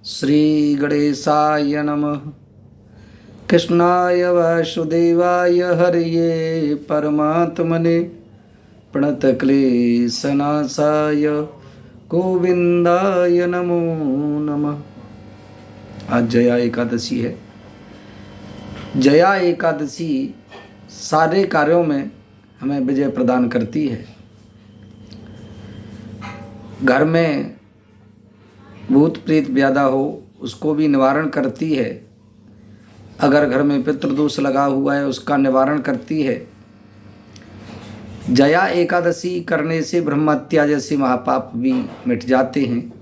श्री गणेशाय नमः। कृष्णाय वासुदेवाय हरये परमात्मने प्रणतक्लेशनाशाय गोविंदाय नमो नमः। आज जया एकादशी है। जया एकादशी सारे कार्यों में हमें विजय प्रदान करती है। घर में भूत प्रेत व्याधा हो उसको भी निवारण करती है। अगर घर में पितृदोष लगा हुआ है उसका निवारण करती है। जया एकादशी करने से ब्रह्महत्या जैसे महापाप भी मिट जाते हैं।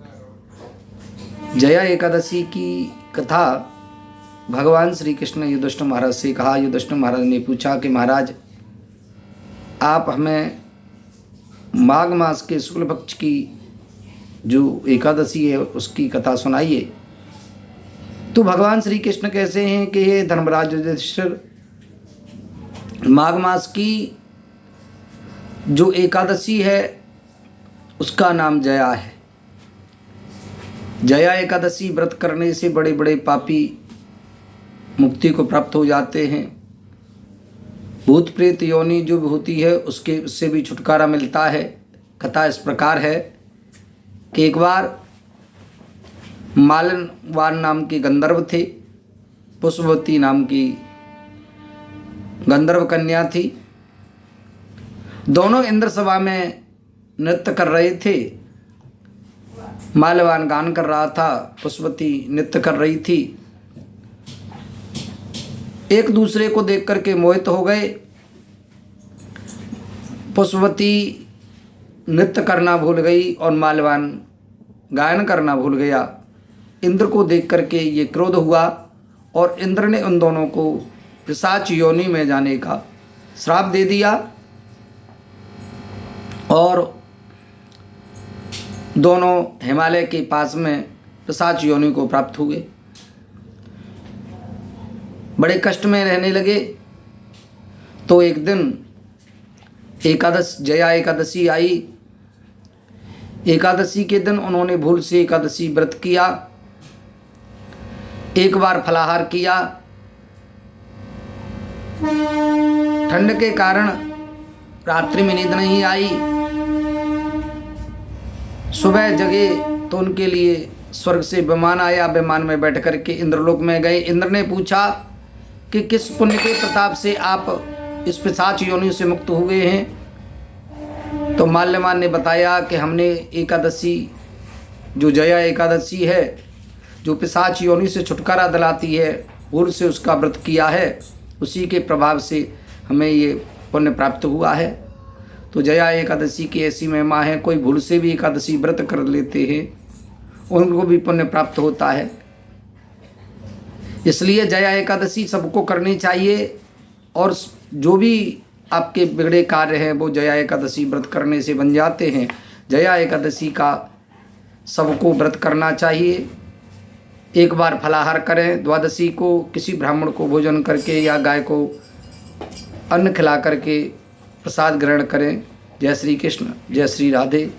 जया एकादशी की कथा भगवान श्री कृष्ण ने युधिष्ठिर महाराज से कहा। युधिष्ठिर महाराज ने पूछा कि महाराज आप हमें माघ मास के शुक्ल पक्ष की जो एकादशी है उसकी कथा सुनाइए। तो भगवान श्री कृष्ण कैसे हैं कि हे धर्मराज युधिष्ठिर, माघ मास की जो एकादशी है उसका नाम जया है। जया एकादशी व्रत करने से बड़े बड़े पापी मुक्ति को प्राप्त हो जाते हैं। भूत प्रेत योनि जो भी होती है उससे भी छुटकारा मिलता है। कथा इस प्रकार है कि एक बार मालनवान नाम के गंधर्व थे। पुष्पवती नाम की गंधर्व कन्या थी। दोनों इंद्र सभा में नृत्य कर रहे थे। मालवान गान कर रहा था, पुष्पवती नृत्य कर रही थी। एक दूसरे को देख करके मोहित हो गए। पुष्पवती नृत्य करना भूल गई और मालवान गायन करना भूल गया। इंद्र को देख करके ये क्रोध हुआ और इंद्र ने उन दोनों को पिशाच योनि में जाने का श्राप दे दिया और दोनों हिमालय के पास में पिशाच योनि को प्राप्त हुए। बड़े कष्ट में रहने लगे। तो एक दिन जया एकादशी आई। एकादशी के दिन उन्होंने भूल से एकादशी व्रत किया। एक बार फलाहार किया। ठंड के कारण रात्रि में नींद नहीं आई। सुबह जगे तो उनके लिए स्वर्ग से विमान आया। विमान में बैठ करके इंद्रलोक में गए। इंद्र ने पूछा कि किस पुण्य के प्रताप से आप इस पिशाच योनि से मुक्त हुए हैं। तो माल्यवान ने बताया कि हमने एकादशी जो जया एकादशी है जो पिशाच योनि से छुटकारा दिलाती है भूल से उसका व्रत किया है। उसी के प्रभाव से हमें ये पुण्य प्राप्त हुआ है। तो जया एकादशी की ऐसी महिमा है, कोई भूल से भी एकादशी व्रत कर लेते हैं उनको भी पुण्य प्राप्त होता है। इसलिए जया एकादशी सबको करनी चाहिए और जो भी आपके बिगड़े कार्य हैं वो जया एकादशी व्रत करने से बन जाते हैं। जया एकादशी का सबको व्रत करना चाहिए। एक बार फलाहार करें। द्वादशी को किसी ब्राह्मण को भोजन करके या गाय को अन्न खिला करके प्रसाद ग्रहण करें। जय श्री कृष्ण, जय श्री राधे।